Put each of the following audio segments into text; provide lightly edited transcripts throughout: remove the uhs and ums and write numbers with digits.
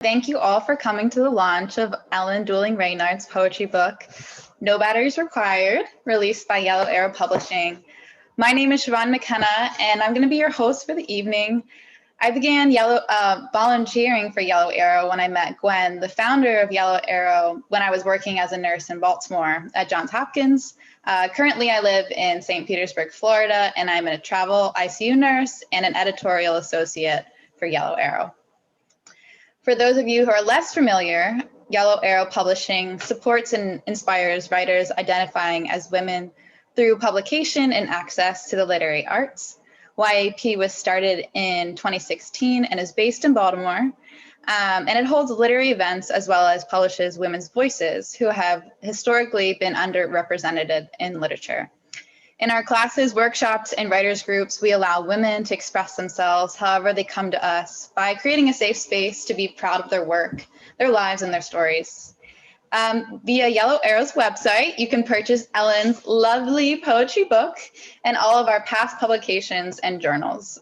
Thank you all for coming to the launch of Dooling Reynard's poetry book, No Batteries Required, released by Yellow Arrow Publishing. My name is Siobhan McKenna, and I'm going to be your host for the evening. I began volunteering for Yellow Arrow when I met Gwen, the founder of Yellow Arrow, when I was working as a nurse in Baltimore at Johns Hopkins. Currently, I live in St. Petersburg, Florida, and I'm a travel ICU nurse and an editorial associate for Yellow Arrow. For those of you who are less familiar, Yellow Arrow Publishing supports and inspires writers identifying as women through publication and access to the literary arts. YAP was started in 2016 and is based in Baltimore, and it holds literary events as well as publishes women's voices who have historically been underrepresented in literature. In our classes, workshops, and writers groups, we allow women to express themselves however they come to us by creating a safe space to be proud of their work, their lives, and their stories. Via Yellow Arrow's website, you can purchase Ellen's lovely poetry book and all of our past publications and journals.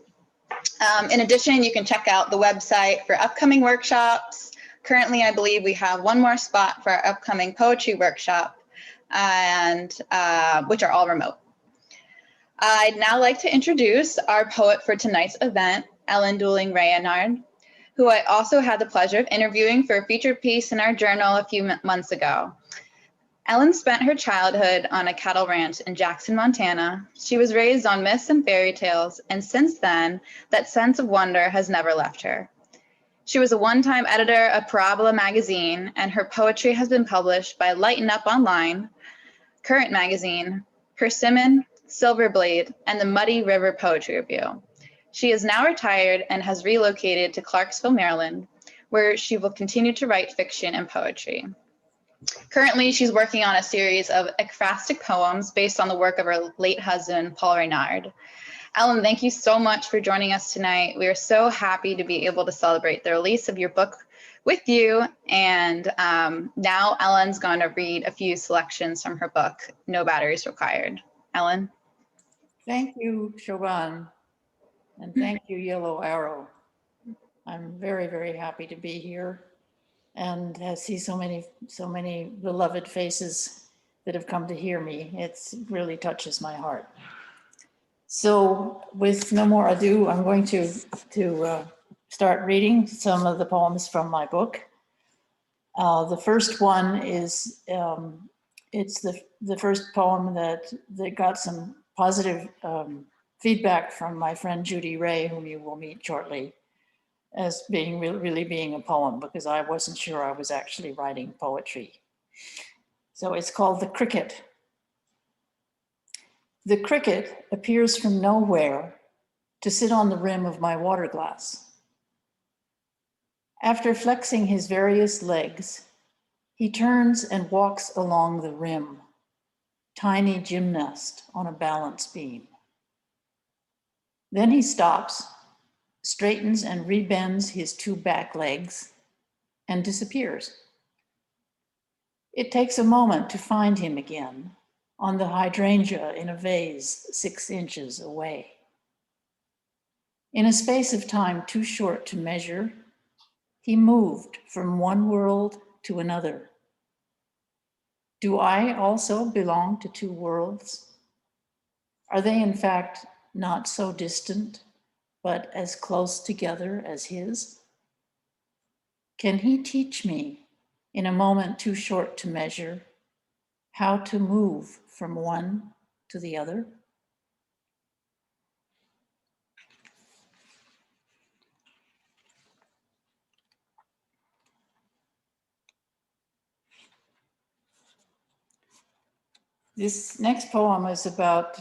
In addition, you can check out the website for upcoming workshops. Currently, I believe we have one more spot for our upcoming poetry workshop, and which are all remote. I'd now like to introduce our poet for tonight's event, Dooling Reynard, who I also had the pleasure of interviewing for a featured piece in our journal a few months ago. Ellen spent her childhood on a cattle ranch in Jackson, Montana. She was raised on myths and fairy tales, and since then, that sense of wonder has never left her. She was a one-time editor of Parabola magazine, and her poetry has been published by Lighten Up Online, Current Magazine, Persimmon, Silverblade, and the Muddy River Poetry Review. She is now retired and has relocated to Clarksville, Maryland, where she will continue to write fiction and poetry. Currently, she's working on a series of ekphrastic poems based on the work of her late husband, Paul Reynard. Ellen, thank you so much for joining us tonight. We are so happy to be able to celebrate the release of your book with you. And now Ellen's going to read a few selections from her book, No Batteries Required. Ellen? Thank you, Siobhan, and thank you, Yellow Arrow. I'm very, very happy to be here and see so many beloved faces that have come to hear me. It really touches my heart. So with no more ado, I'm going to start reading some of the poems from my book. The first one is, it's the first poem that got some positive feedback from my friend Judy Ray, whom you will meet shortly, as being really being a poem, because I wasn't sure I was actually writing poetry. So it's called The Cricket. The cricket appears from nowhere to sit on the rim of my water glass. After flexing his various legs, he turns and walks along the rim, tiny gymnast on a balance beam. Then he stops, straightens and rebends his two back legs, and disappears. It takes a moment to find him again on the hydrangea in a vase 6 inches away. In a space of time too short to measure, he moved from one world to another. Do I also belong to two worlds? Are they in fact not so distant, but as close together as his? Can he teach me, in a moment too short to measure, how to move from one to the other? This next poem is about,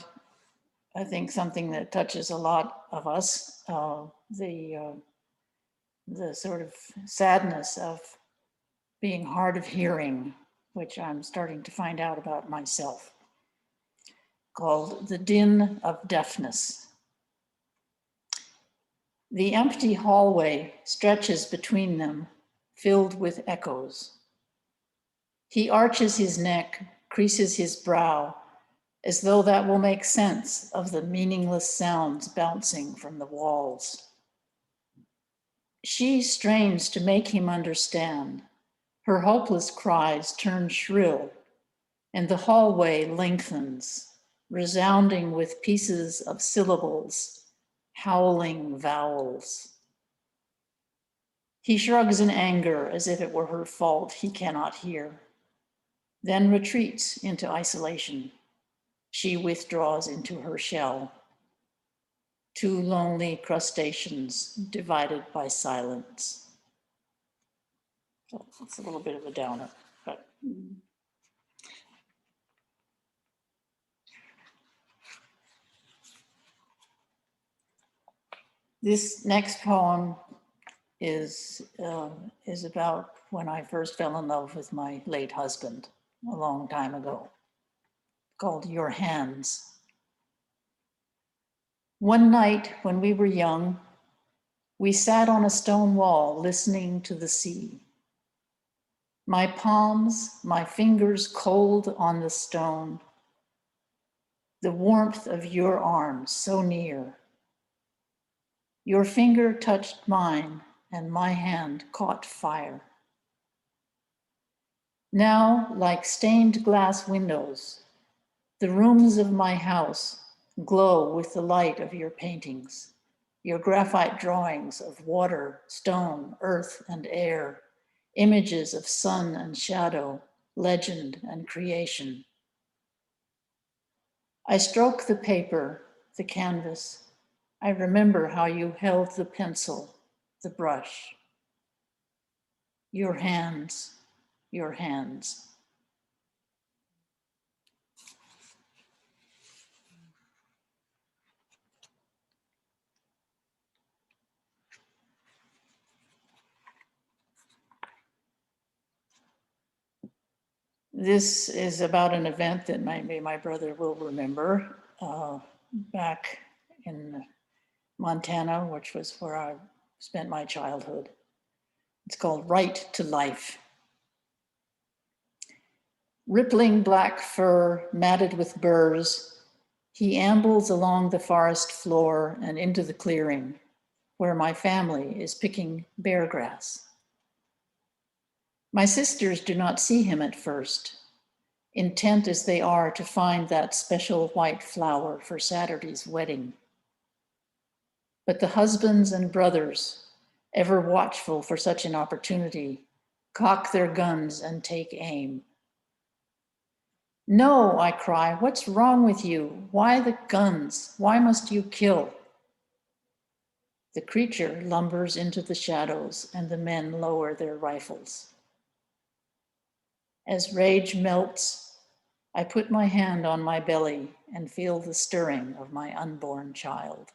I think, something that touches a lot of us, the sort of sadness of being hard of hearing, which I'm starting to find out about myself, called The Din of Deafness. The empty hallway stretches between them, filled with echoes. He arches his neck, creases his brow, as though that will make sense of the meaningless sounds bouncing from the walls. She strains to make him understand. Her hopeless cries turn shrill, and the hallway lengthens, resounding with pieces of syllables, howling vowels. He shrugs in anger as if it were her fault he cannot hear, then retreats into isolation. She withdraws into her shell. Two lonely crustaceans divided by silence. So it's a little bit of a downer, but. This next poem is about when I first fell in love with my late husband a long time ago, called Your Hands. One night when we were young, we sat on a stone wall listening to the sea. My palms, my fingers cold on the stone, the warmth of your arms so near. Your finger touched mine and my hand caught fire. Now, like stained glass windows, the rooms of my house glow with the light of your paintings, your graphite drawings of water, stone, earth, and air, images of sun and shadow, legend and creation. I stroke the paper, the canvas. I remember how you held the pencil, the brush. Your hands, your hands. This is about an event that maybe my brother will remember back in Montana, which was where I spent my childhood. It's called Right to Life. Rippling black fur matted with burrs, he ambles along the forest floor and into the clearing where my family is picking bear grass. My sisters do not see him at first, intent as they are to find that special white flower for Saturday's wedding. But the husbands and brothers, ever watchful for such an opportunity, cock their guns and take aim. No, I cry, what's wrong with you? Why the guns? Why must you kill? The creature lumbers into the shadows and the men lower their rifles. As rage melts, I put my hand on my belly and feel the stirring of my unborn child.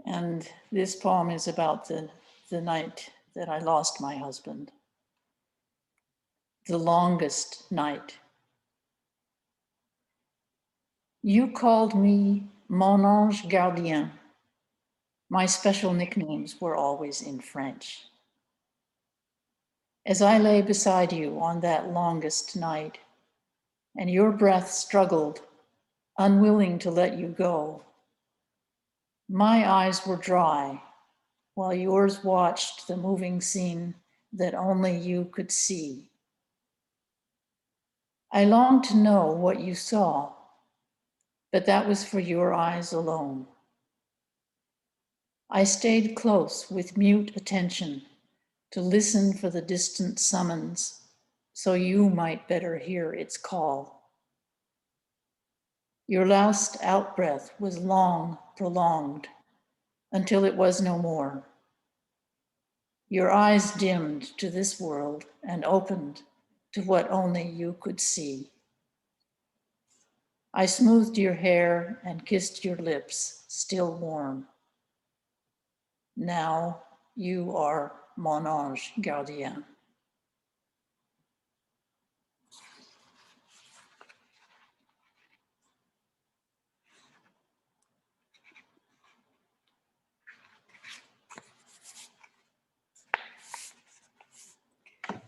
And this poem is about the night that I lost my husband. The longest night. You called me mon ange gardien. My special nicknames were always in French. As I lay beside you on that longest night, and your breath struggled, unwilling to let you go, my eyes were dry while yours watched the moving scene that only you could see. I longed to know what you saw, but that was for your eyes alone. I stayed close with mute attention to listen for the distant summons so you might better hear its call. Your last outbreath was long, prolonged, until it was no more. Your eyes dimmed to this world and opened to what only you could see. I smoothed your hair and kissed your lips, still warm. Now you are mon ange gardien.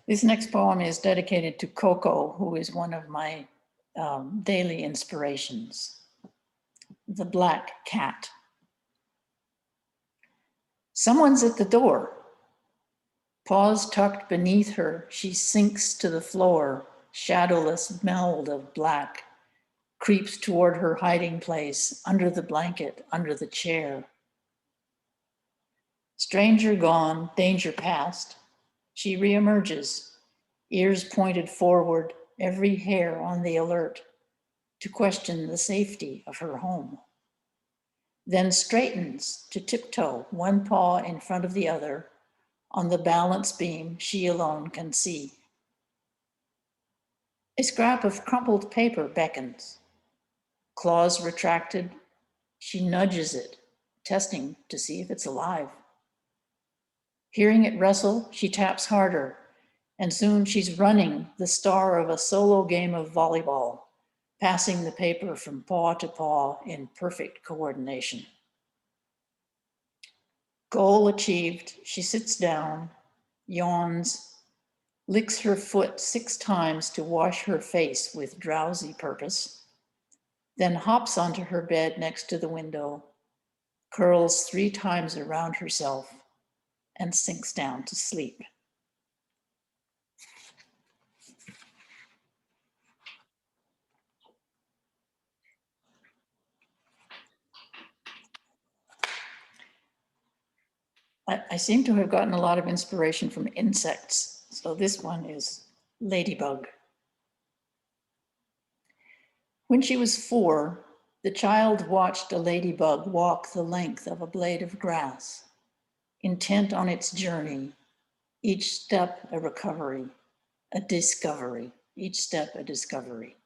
This next poem is dedicated to Coco, who is one of my daily inspirations. The Black Cat. Someone's at the door. Paws tucked beneath her, she sinks to the floor, shadowless mold of black, creeps toward her hiding place, under the blanket, under the chair. Stranger gone, danger past, she reemerges, ears pointed forward, every hair on the alert, to question the safety of her home. Then straightens to tiptoe, one paw in front of the other, on the balance beam she alone can see. A scrap of crumpled paper beckons. Claws retracted, she nudges it, testing to see if it's alive. Hearing it wrestle, she taps harder, and soon she's running, the star of a solo game of volleyball, passing the paper from paw to paw in perfect coordination. Goal achieved, she sits down, yawns, licks her foot 6 times to wash her face with drowsy purpose, then hops onto her bed next to the window, curls 3 times around herself, and sinks down to sleep. I seem to have gotten a lot of inspiration from insects, so this one is Ladybug. When she was 4, the child watched a ladybug walk the length of a blade of grass, intent on its journey, each step a recovery, a discovery, each step a discovery.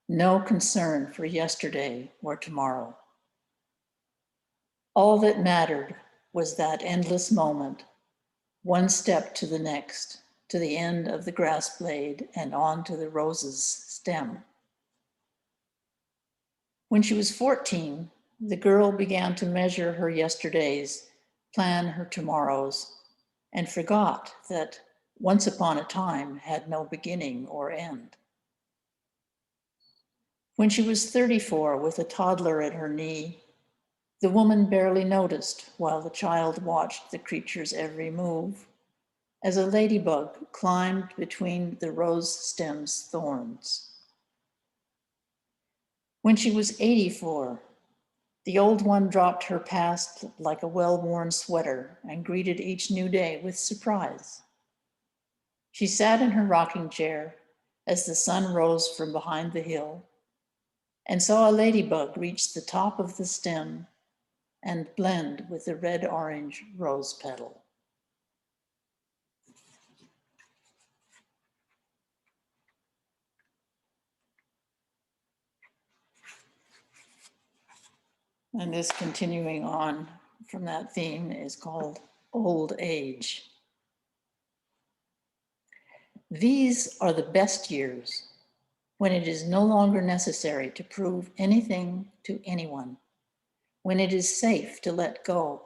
No concern for yesterday or tomorrow. All that mattered was that endless moment, one step to the next, to the end of the grass blade and on to the rose's stem. When she was 14, the girl began to measure her yesterdays, plan her tomorrows, and forgot that once upon a time had no beginning or end. When she was 34, with a toddler at her knee, the woman barely noticed while the child watched the creature's every move, as a ladybug climbed between the rose stem's thorns. When she was 84, the old one dropped her past like a well-worn sweater and greeted each new day with surprise. She sat in her rocking chair as the sun rose from behind the hill and saw a ladybug reach the top of the stem and blend with the red-orange rose petal. And this, continuing on from that theme, is called Old Age. These are the best years, when it is no longer necessary to prove anything to anyone, when it is safe to let go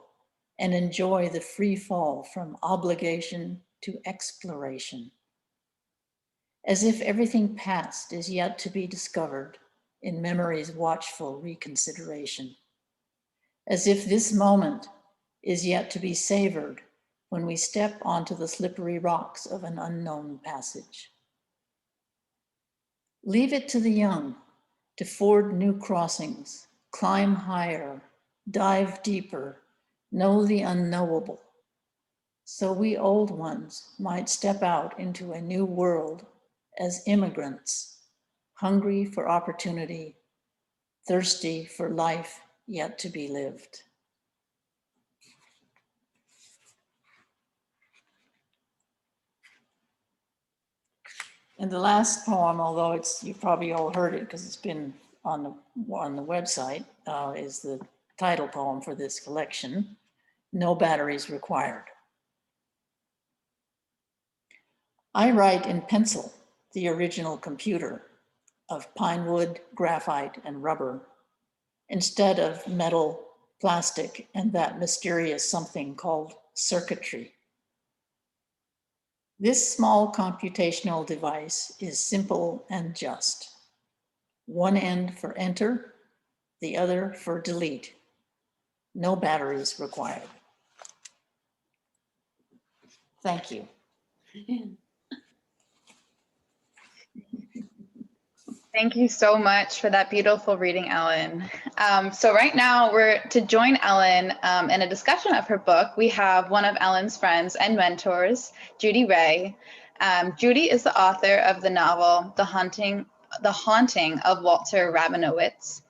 and enjoy the free fall from obligation to exploration, as if everything past is yet to be discovered in memory's watchful reconsideration, as if this moment is yet to be savored when we step onto the slippery rocks of an unknown passage. Leave it to the young to ford new crossings, climb higher, dive deeper, know the unknowable, so we old ones might step out into a new world as immigrants, hungry for opportunity, thirsty for life yet to be lived. And the last poem, although you've probably all heard it because it's been on the website, is the title poem for this collection, No Batteries Required. I write in pencil, the original computer of pine wood, graphite, and rubber, instead of metal, plastic, and that mysterious something called circuitry. This small computational device is simple and just. One end for enter, the other for delete. No batteries required. Thank you. Thank you so much for that beautiful reading, Ellen. So right now, to join Ellen in a discussion of her book, we have one of Ellen's friends and mentors, Judy Ray. Judy is the author of the novel, The Haunting of Walter Rabinowitz.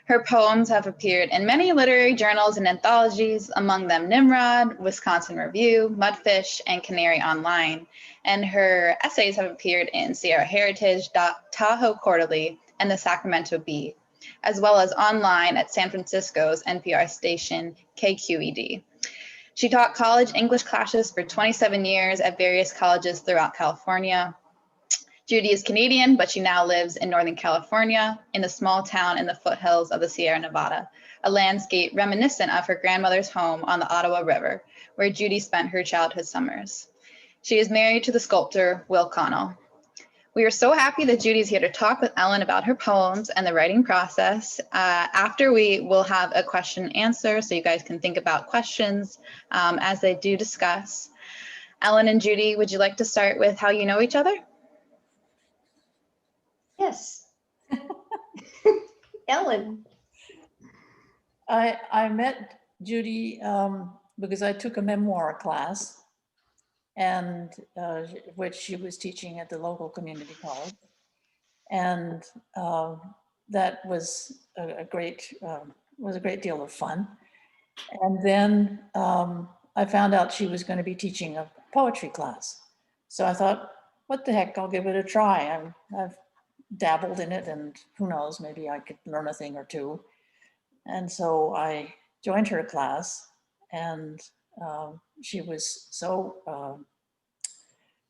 Her poems have appeared in many literary journals and anthologies, among them Nimrod, Wisconsin Review, Mudfish, and Canary Online. And her essays have appeared in Sierra Heritage, Tahoe Quarterly, and the Sacramento Bee, as well as online at San Francisco's NPR station KQED. She taught college English classes for 27 years at various colleges throughout California. Judy is Canadian, but she now lives in Northern California in a small town in the foothills of the Sierra Nevada, a landscape reminiscent of her grandmother's home on the Ottawa River, where Judy spent her childhood summers. She is married to the sculptor Will Connell. We are so happy that Judy's here to talk with Ellen about her poems and the writing process. After we will have a question and answer, so you guys can think about questions as they do discuss. Ellen and Judy, would you like to start with how you know each other? Yes. Ellen. I met Judy because I took a memoir class, and which she was teaching at the local community college, and that was a great deal of fun. And then I found out she was going to be teaching a poetry class, so I thought, what the heck, I'll give it a try. I've dabbled in it, and who knows, maybe I could learn a thing or two. And so I joined her class, and she was so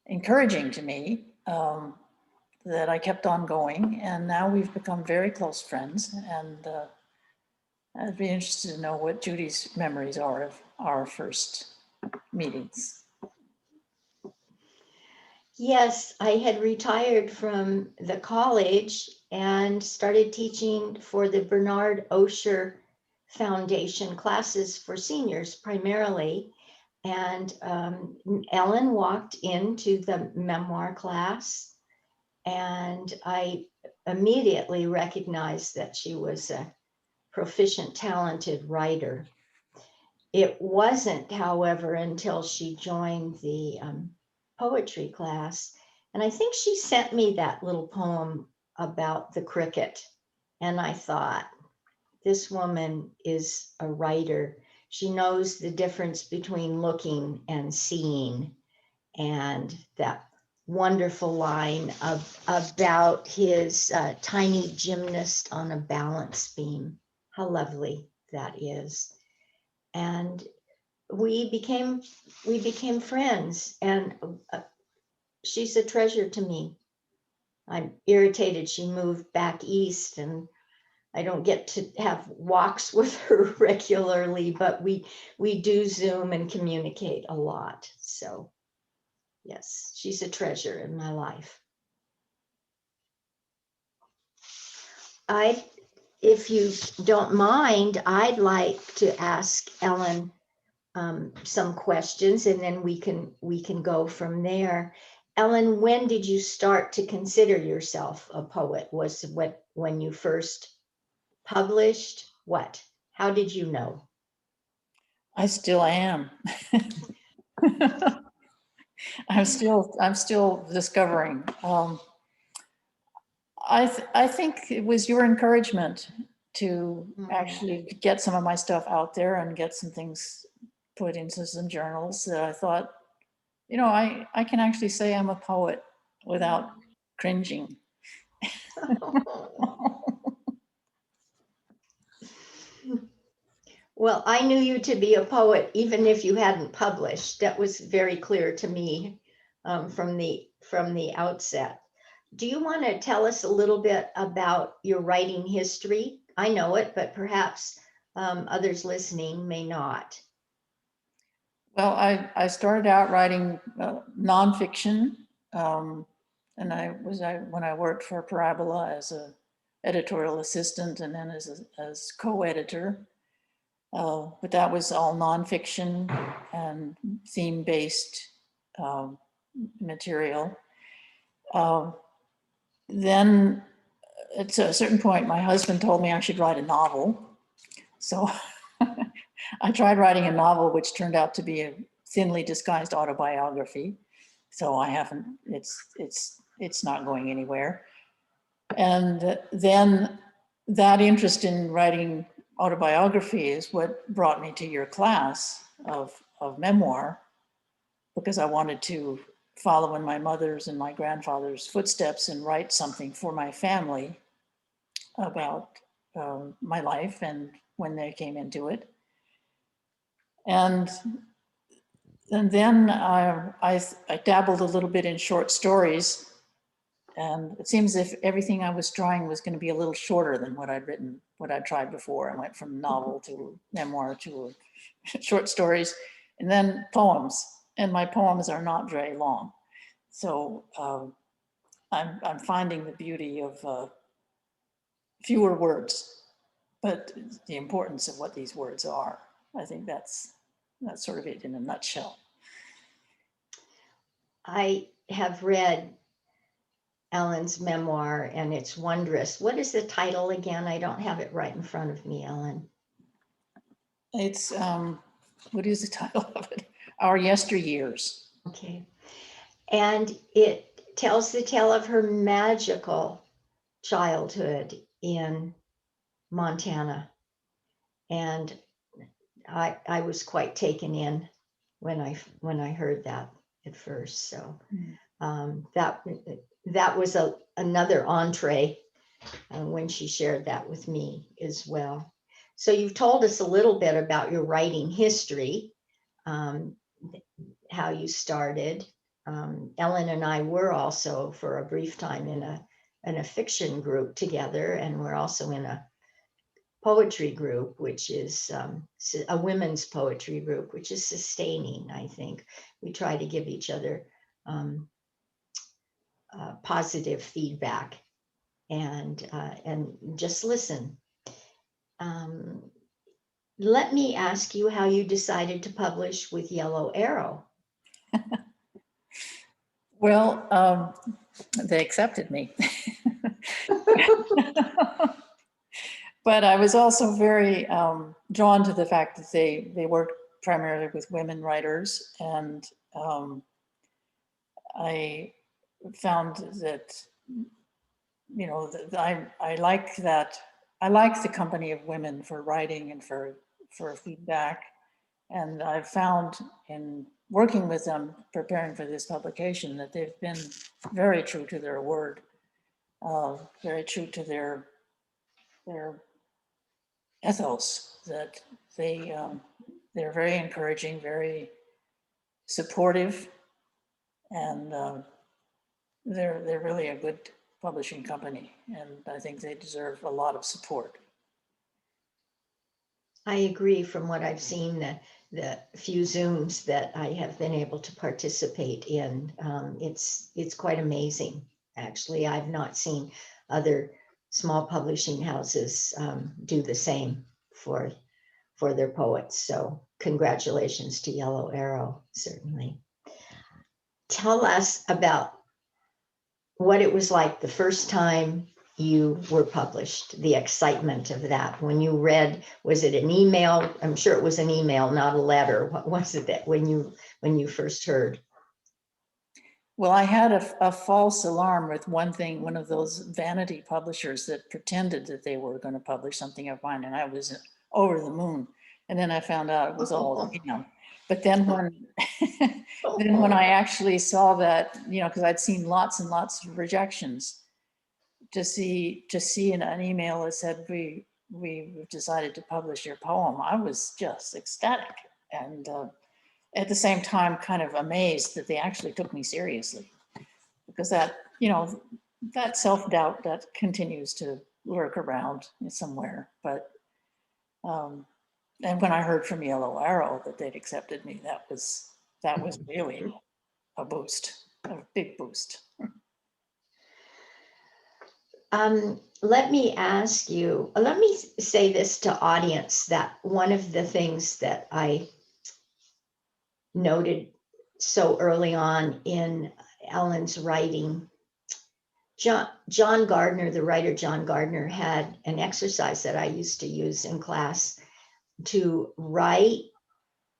encouraging to me that I kept on going, and now we've become very close friends. And I'd be interested to know what Judy's memories are of our first meetings. Yes, I had retired from the college and started teaching for the Bernard Osher Foundation classes for seniors primarily. And Ellen walked into the memoir class, and I immediately recognized that she was a proficient, talented writer. It wasn't, however, until she joined the poetry class, and I think she sent me that little poem about the cricket, and I thought, this woman is a writer. She knows the difference between looking and seeing. And that wonderful line about his tiny gymnast on a balance beam. How lovely that is. And we became friends, and she's a treasure to me. I'm irritated she moved back east, and I don't get to have walks with her regularly, but we do Zoom and communicate a lot. So yes, she's a treasure in my life. If you don't mind, I'd like to ask Ellen some questions, and then we can go from there. Ellen, when did you start to consider yourself a poet? Was when you first published? What? How did you know? I still am. I'm still discovering. I think it was your encouragement to actually get some of my stuff out there and get some things put into some journals that I thought, I can actually say I'm a poet without cringing. Well, I knew you to be a poet, even if you hadn't published. That was very clear to me from the outset. Do you want to tell us a little bit about your writing history? I know it, but perhaps others listening may not. Well, I started out writing nonfiction, and when I worked for Parabola as a editorial assistant and then as co-editor. But that was all nonfiction and theme-based material. Then at a certain point, my husband told me I should write a novel. So I tried writing a novel, which turned out to be a thinly disguised autobiography. So I haven't, it's not going anywhere. And then that interest in writing autobiography is what brought me to your class of memoir, because I wanted to follow in my mother's and my grandfather's footsteps and write something for my family about my life and when they came into it. And then I dabbled a little bit in short stories, and it seems as if everything I was trying was going to be a little shorter than what I'd written, what I'd tried before. I went from novel to memoir to short stories, and then poems. And my poems are not very long. So I'm finding the beauty of fewer words, but the importance of what these words are. I think that's sort of it in a nutshell. I have read Ellen's memoir and it's wondrous. What is the title again? I don't have it right in front of me, Ellen. It's, what is the title of it? Our Yesteryears. Okay. And it tells the tale of her magical childhood in Montana. And I was quite taken in when I heard that at first. So that was another entree when she shared that with me as well. So you've told us a little bit about your writing history, how you started. Ellen and I were also for a brief time in a fiction group together, and we're also in a poetry group, which is a women's poetry group, which is sustaining, I think. We try to give each other positive feedback and just listen. Let me ask you how you decided to publish with Yellow Arrow. Well, they accepted me. But I was also very drawn to the fact that they worked primarily with women writers, and I found that, you know, I like that. I like the company of women for writing and for feedback, and I've found in working with them, preparing for this publication, that they've been very true to their word, very true to their ethos, that they're very encouraging, very supportive, and they're really a good publishing company, and I think they deserve a lot of support. I agree. From what I've seen, the few Zooms that I have been able to participate in, it's quite amazing. Actually, I've not seen other small publishing houses do the same for their poets. So congratulations to Yellow Arrow, certainly. Tell us about what it was like the first time you were published, the excitement of that. When you read, was it an email? I'm sure it was an email, not a letter. What was it that when you first heard? Well, I had a false alarm with one of those vanity publishers that pretended that they were going to publish something of mine, and I was over the moon. And then I found out it was all, you know. But then when I actually saw that, you know, because I'd seen lots and lots of rejections, to see an email that said we've decided to publish your poem, I was just ecstatic, and at the same time kind of amazed that they actually took me seriously, because that, you know, that self-doubt that continues to lurk around somewhere. But And when I heard from Yellow Arrow that they'd accepted me, that was really a boost, a big boost. Let me ask you, let me say this to audience, that one of the things that I noted so early on in Ellen's writing, John Gardner, the writer John Gardner, had an exercise that I used to use in class to write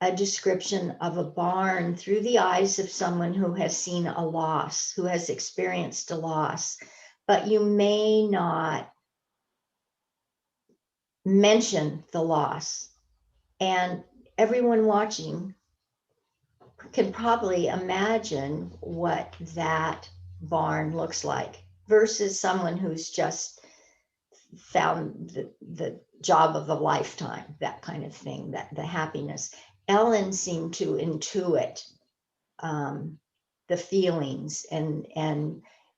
a description of a barn through the eyes of someone who has seen a loss, who has experienced a loss, but you may not mention the loss. And everyone watching can probably imagine what that barn looks like versus someone who's just found the job of a lifetime, that kind of thing, that the happiness. Ellen seemed to intuit the feelings and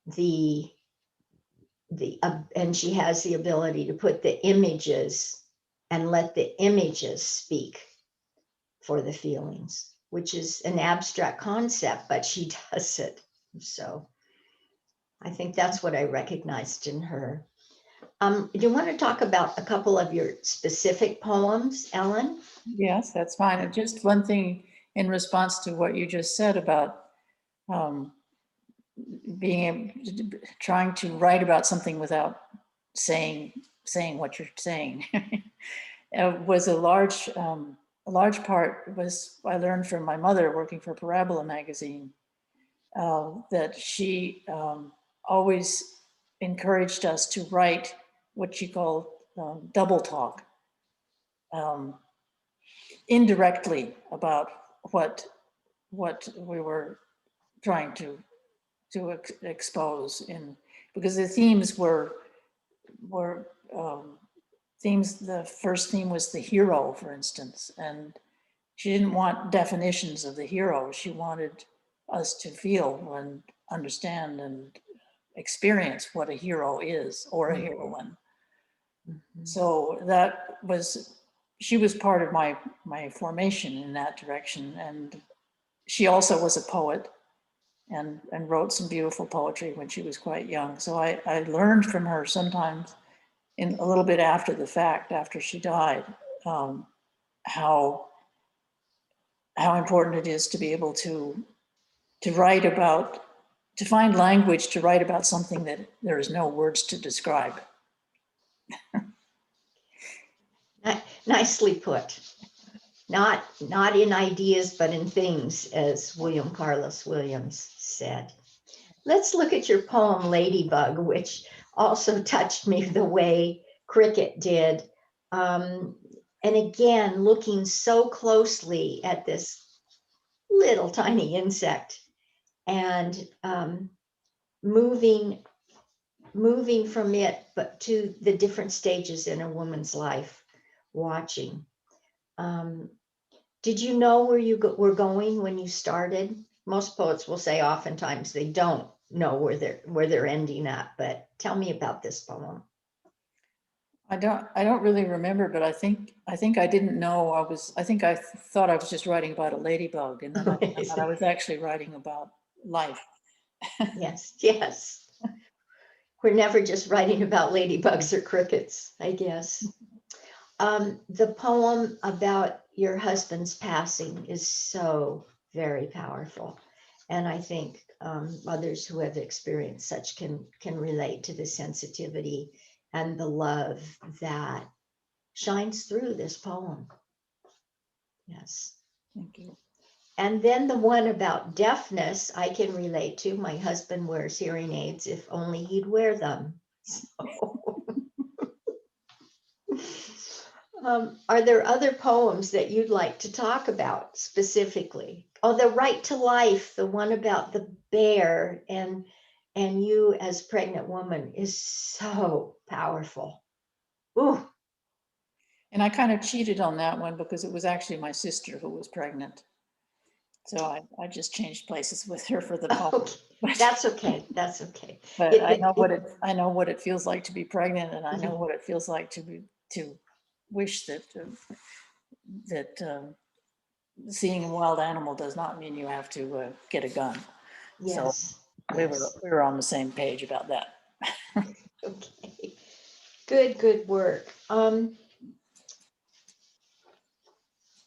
the and she has the ability to put the images and let the images speak for the feelings, which is an abstract concept, but she does it. So I think that's what I recognized in her. Do you want to talk about a couple of your specific poems, Ellen? Yes, that's fine. And just one thing in response to what you just said about trying to write about something without saying what you're saying was a large part was I learned from my mother working for Parabola magazine, that she always encouraged us to write what she called double talk, indirectly about what we were trying to expose in, because the themes were themes. The first theme was the hero, for instance, and she didn't want definitions of the hero. She wanted us to feel and understand and experience what a hero is, or a heroine. Mm-hmm. So that was, she was part of my formation in that direction. And she also was a poet and wrote some beautiful poetry when she was quite young. So I learned from her sometimes in a little bit after the fact, after she died, how important it is to be able to write about, to find language to write about something that there is no words to describe. Nicely put. Not in ideas, but in things, as William Carlos Williams said. Let's look at your poem, Ladybug, which also touched me the way Cricket did. And again, looking so closely at this little tiny insect and moving from it, but to the different stages in a woman's life, watching. Did you know where you were going when you started? Most poets will say oftentimes they don't know where they're ending up, but tell me about this poem. I don't really remember, but I think I didn't know I think I thought I was just writing about a ladybug, and then I thought I was actually writing about life. Yes. We're never just writing about ladybugs or crickets, I guess. The poem about your husband's passing is so very powerful. And I think others who have experienced such can relate to the sensitivity and the love that shines through this poem. Yes. Thank you. And then the one about deafness, I can relate to. My husband wears hearing aids, if only he'd wear them. So. Are there other poems that you'd like to talk about specifically? Oh, The Right to Life, the one about the bear and you as pregnant woman, is so powerful. Ooh. And I kind of cheated on that one because it was actually my sister who was pregnant. So I just changed places with her for the poem. Okay. That's okay. That's okay. But I know what it feels like to be pregnant, and I know what it feels like to wish that seeing a wild animal does not mean you have to get a gun. Yes. So we were on the same page about that. Okay. Good work.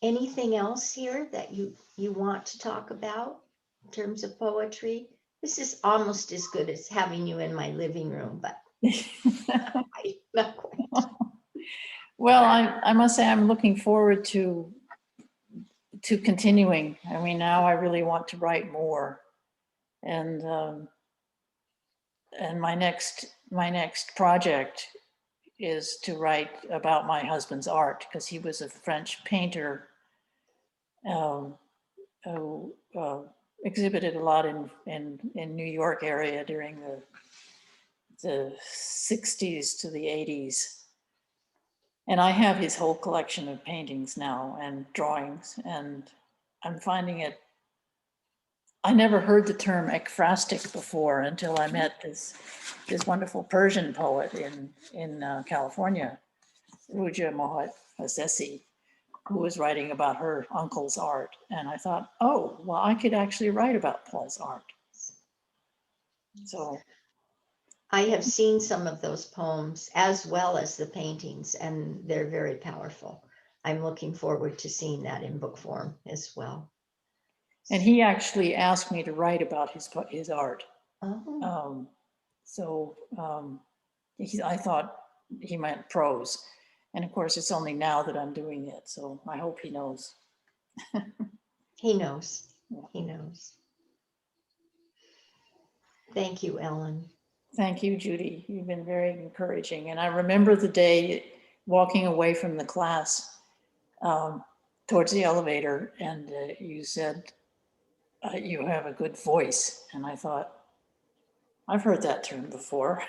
Anything else here that you want to talk about in terms of poetry? This is almost as good as having you in my living room, but not quite. Well, I must say I'm looking forward to continuing. I mean, now I really want to write more, and my next project is to write about my husband's art, because he was a French painter who exhibited a lot in New York area during the 60s to the 80s. And I have his whole collection of paintings now and drawings, and I'm finding it, I never heard the term ekphrastic before until I met this wonderful Persian poet in California, Ruja Mohat Hassesi, who was writing about her uncle's art. And I thought, oh, well, I could actually write about Paul's art. So I have seen some of those poems as well as the paintings, and they're very powerful. I'm looking forward to seeing that in book form as well. and he actually asked me to write about his art. Oh. I thought he meant prose. And of course, it's only now that I'm doing it. So I hope he knows. He knows. He knows. Thank you, Ellen. Thank you, Judy. You've been very encouraging. And I remember the day walking away from the class towards the elevator, and you said, you have a good voice. And I thought, I've heard that term before,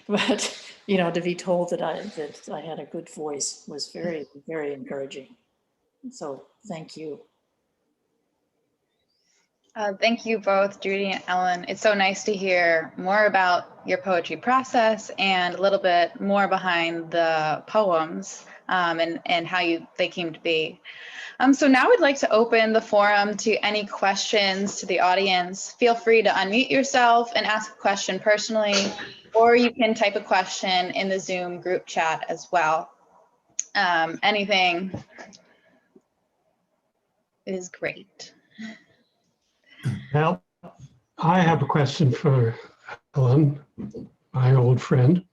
but to be told that I had a good voice was very, very encouraging. So thank you. Thank you both, Judy and Ellen. It's so nice to hear more about your poetry process and a little bit more behind the poems and how they came to be. So now we'd like to open the forum to any questions to the audience. Feel free to unmute yourself and ask a question personally, or you can type a question in the Zoom group chat as well. Anything is great. Well, I have a question for Ellen, my old friend.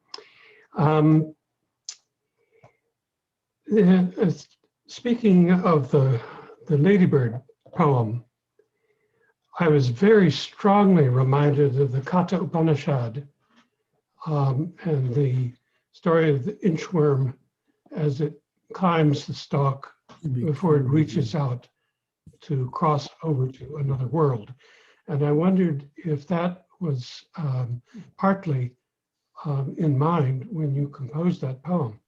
Speaking of the Ladybird poem, I was very strongly reminded of the Katha Upanishad and the story of the inchworm as it climbs the stalk before it reaches out to cross over to another world. And I wondered if that was partly in mind when you composed that poem.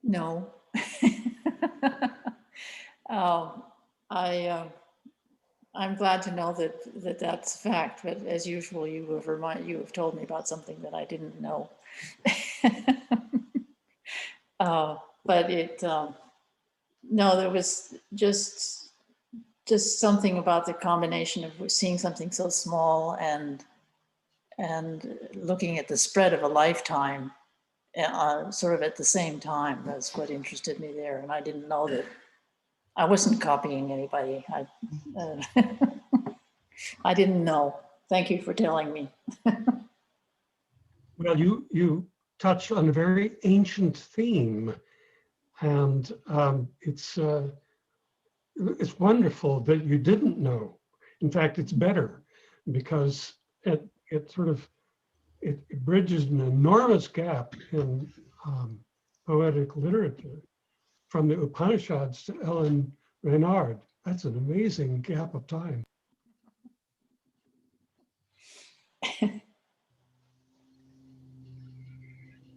No. I'm glad to know that that's a fact, but as usual, you have told me about something that I didn't know. But no, there was just something about the combination of seeing something so small and looking at the spread of a lifetime sort of at the same time. That's what interested me there. And I didn't know that I wasn't copying anybody. I didn't know. Thank you for telling me. Well, you touch on a very ancient theme, and it's wonderful that you didn't know. In fact, it's better because it bridges an enormous gap in poetic literature from the Upanishads to Ellen Reynard. That's an amazing gap of time.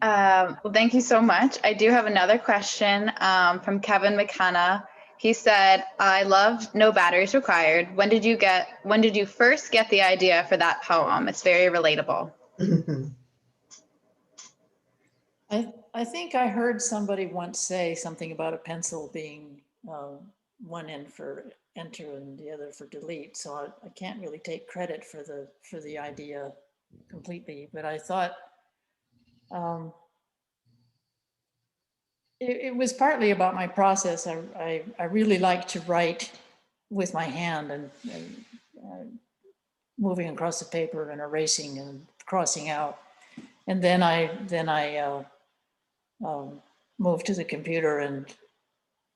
Well, thank you so much. I do have another question from Kevin McKenna. He said, I love No Batteries Required. When did you first get the idea for that poem? It's very relatable. I think I heard somebody once say something about a pencil being one end for enter and the other for delete. So I can't really take credit for the idea completely, but I thought it was partly about my process. I really like to write with my hand and moving across the paper and erasing and crossing out. And then I moved to the computer, and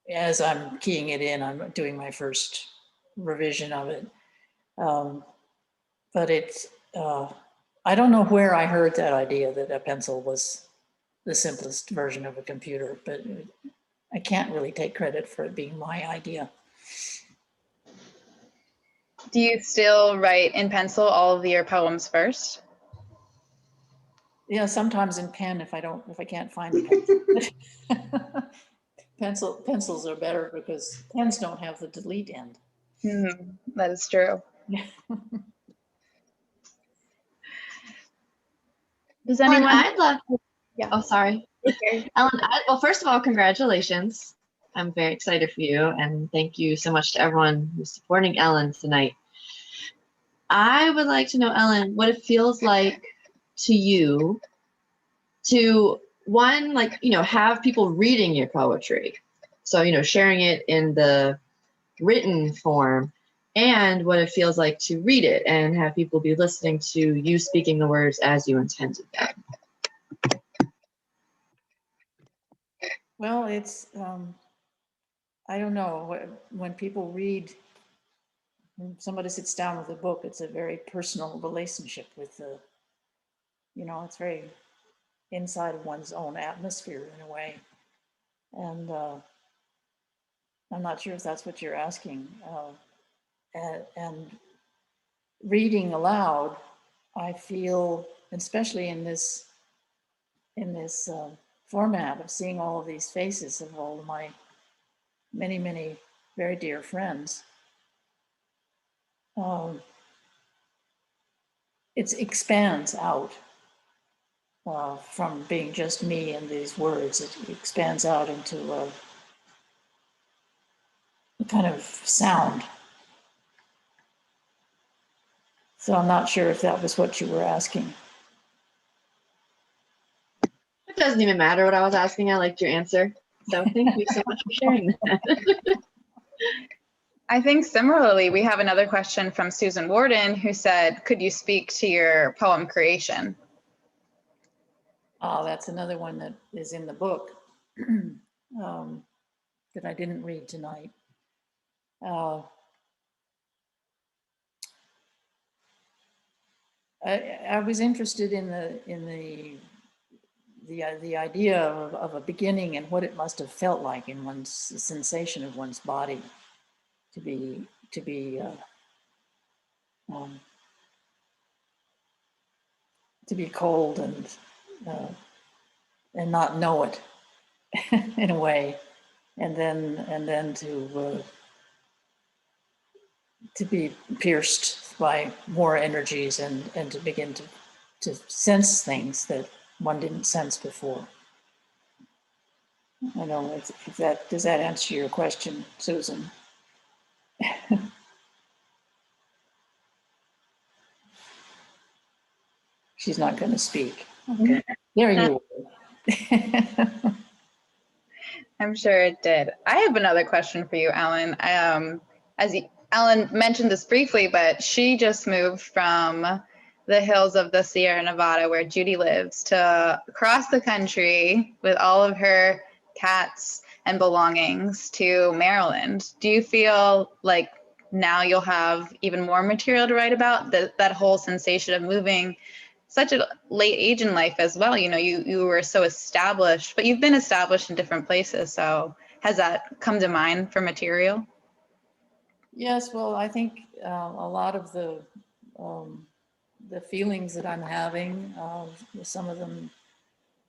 as I'm keying it in, I'm doing my first revision of it. But it's, I don't know where I heard that idea that a pencil was the simplest version of a computer, but I can't really take credit for it being my idea. Do you still write in pencil all of your poems first? Yeah, sometimes in pen if I can't find a pencil. Pencils are better because pens don't have the delete end. That is true. Does anyone? I'd love to. Yeah. Oh, sorry. Okay. Ellen, well, first of all, congratulations. I'm very excited for you, and thank you so much to everyone who's supporting Ellen tonight. I would like to know, Ellen, what it feels like to you to, one, like, have people reading your poetry. So, sharing it in the written form, and what it feels like to read it and have people be listening to you speaking the words as you intended them. Well, it's, I don't know, when people read, when somebody sits down with a book, it's a very personal relationship with the, it's very inside of one's own atmosphere in a way. And I'm not sure if that's what you're asking. And reading aloud, I feel, especially in this format of seeing all of these faces of all of my many, many very dear friends, it expands out from being just me and these words. It expands out into a kind of sound. So I'm not sure if that was what you were asking. It doesn't even matter what I was asking. I liked your answer. So thank you so much for sharing that. I think similarly, we have another question from Susan Warden who said, could you speak to your poem creation? That's another one that is in the book that I didn't read tonight. I was interested in the idea of a beginning and what it must have felt like in one's sensation of one's body to be cold and not know it in a way, and then to be pierced by more energies and to begin to sense things that one didn't sense before. I don't know if that, does that answer your question, Susan? She's not going to speak. Okay, there you are. I'm sure it did. I have another question for you, Ellen. Ellen mentioned this briefly, but she just moved from the hills of the Sierra Nevada, where Judy lives, to across the country with all of her cats and belongings to Maryland. Do you feel like now you'll have even more material to write about, that whole sensation of moving such a late age in life as well? You were so established, but you've been established in different places. So has that come to mind for material? Yes, well, I think a lot of the feelings that I'm having, some of them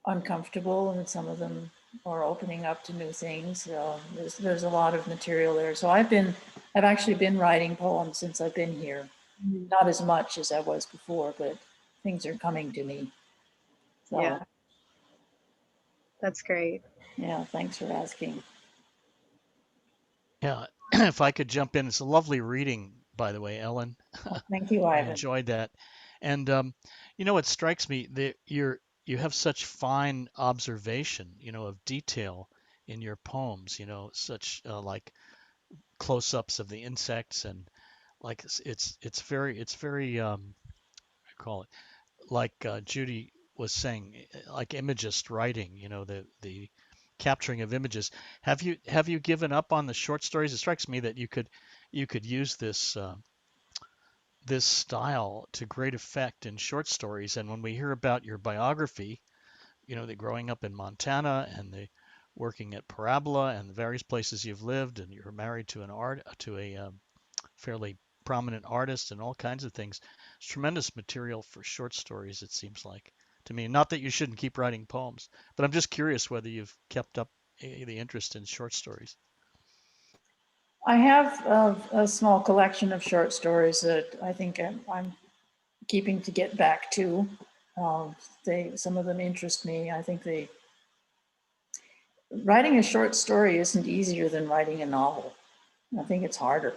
uncomfortable and some of them are opening up to new things. There's a lot of material there. So I've actually been writing poems since I've been here. Not as much as I was before, but things are coming to me. So. Yeah. That's great. Yeah, thanks for asking. Yeah, if I could jump in, it's a lovely reading, by the way, Ellen. Thank you, I Ivan. enjoyed that. And it strikes me that you have such fine observation, of detail in your poems, such like close-ups of the insects, and like it's very I call it, like Judy was saying, like imagist writing, the capturing of images. Have you given up on the short stories? It strikes me that you could use this style to great effect in short stories. And when we hear about your biography, the growing up in Montana and the working at Parabola and the various places you've lived, and you're married to a fairly prominent artist and all kinds of things. It's tremendous material for short stories, it seems like to me. Not that you shouldn't keep writing poems, but I'm just curious whether you've kept up the interest in short stories. I have a small collection of short stories that I think I'm keeping to get back to. Some of them interest me. I think writing a short story isn't easier than writing a novel. I think it's harder.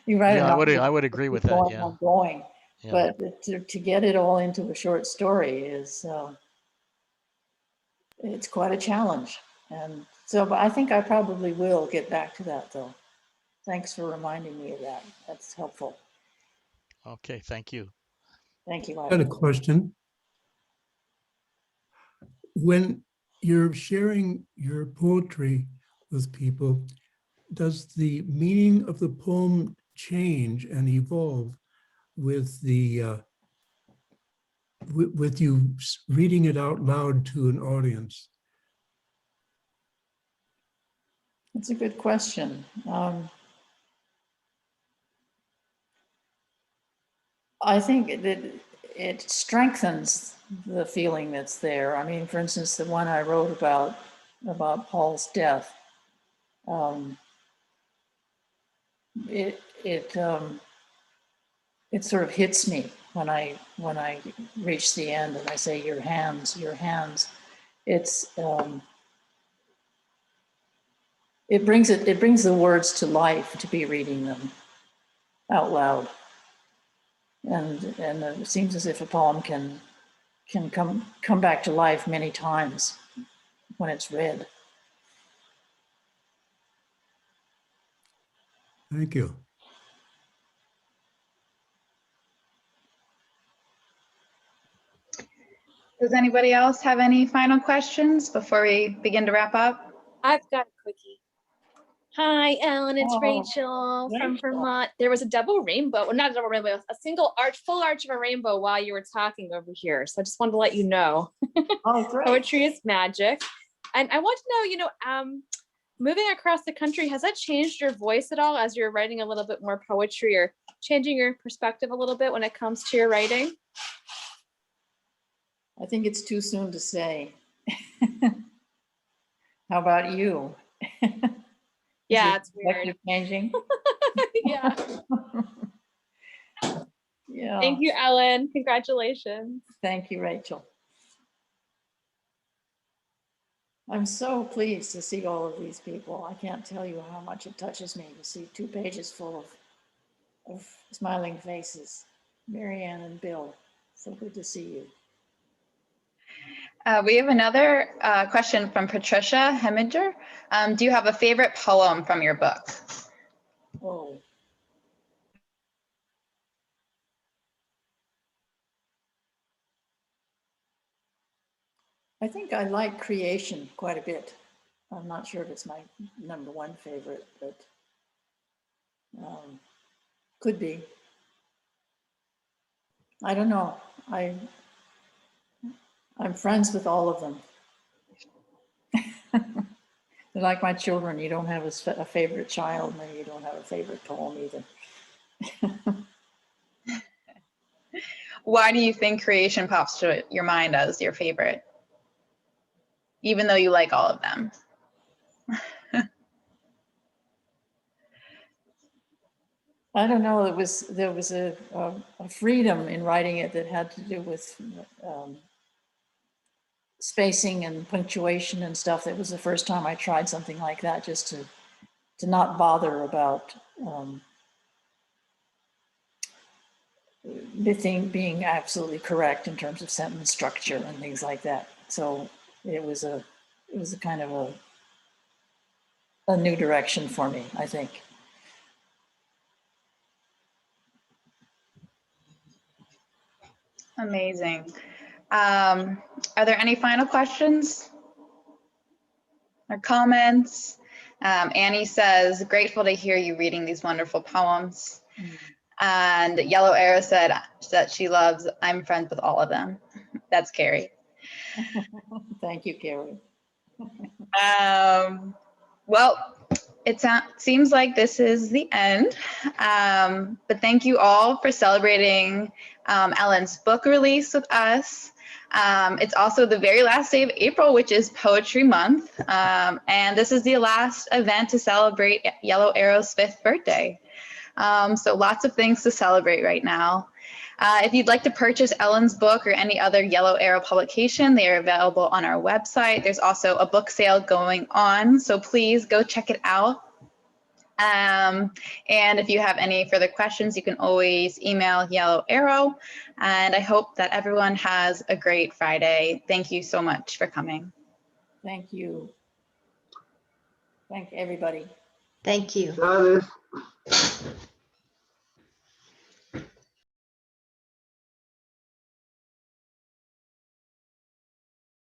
You write a Yeah, novel, I would agree with that. going Yeah. on going, Yeah. but to get it all into a short story is it's quite a challenge. And so, but I think I probably will get back to that, though. Thanks for reminding me of that. That's helpful. Okay, thank you. Thank you, I had a Ivan. question. When you're sharing your poetry with people, does the meaning of the poem change and evolve with with you reading it out loud to an audience? That's a good question. I think that it strengthens the feeling that's there. I mean, for instance, the one I wrote about Paul's death, it sort of hits me when I reach the end and I say, your hands, your hands. It brings the words to life to be reading them out loud. And it seems as if a poem can come back to life many times when it's read. Thank you. Does anybody else have any final questions before we begin to wrap up? I've got a quickie. Hi, Ellen. It's Oh, Rachel from Rachel. Vermont. There was a double rainbow, well, not a double rainbow, a single arch, full arch of a rainbow while you were talking over here. So I just wanted to let you know. Oh, great. Poetry is magic. And I want to know, moving across the country, has that changed your voice at all as you're writing a little bit more poetry, or changing your perspective a little bit when it comes to your writing? I think it's too soon to say. How about you? Yeah, Is it's your weird. perspective changing? Yeah. Yeah. Thank you, Ellen. Congratulations. Thank you, Rachel. I'm so pleased to see all of these people. I can't tell you how much it touches me to see 2 pages full of smiling faces. Marianne and Bill, so good to see you. We have another question from Patricia Heminger. Do you have a favorite poem from your book? Oh. I think I like creation quite a bit. I'm not sure if it's my #1 favorite, but could be. I don't know. I'm friends with all of them. They're like my children. You don't have a favorite child, and you don't have a favorite poem either. Why do you think creation pops to your mind as your favorite, even though you like all of them? I don't know. There was a freedom in writing it that had to do with spacing and punctuation and stuff. That was the first time I tried something like that, just to not bother about the thing being absolutely correct in terms of sentence structure and things like that. So it was a kind of a new direction for me, I think. Amazing. Are there any final questions or comments? Annie says, grateful to hear you reading these wonderful poems. And Yellow Arrow said that she loves, I'm friends with all of them. That's Carrie. Thank you, Carrie. Well, it seems like this is the end, but thank you all for celebrating Ellen's book release with us. It's also the very last day of April, which is Poetry Month, and this is the last event to celebrate Yellow Arrow's 5th birthday. So lots of things to celebrate right now. If you'd like to purchase Ellen's book or any other Yellow Arrow publication, they are available on our website. There's also a book sale going on, so please go check it out. And if you have any further questions, you can always email Yellow Arrow. And I hope that everyone has a great Friday. Thank you so much for coming. Thank you. Thank everybody. Thank you. Got it.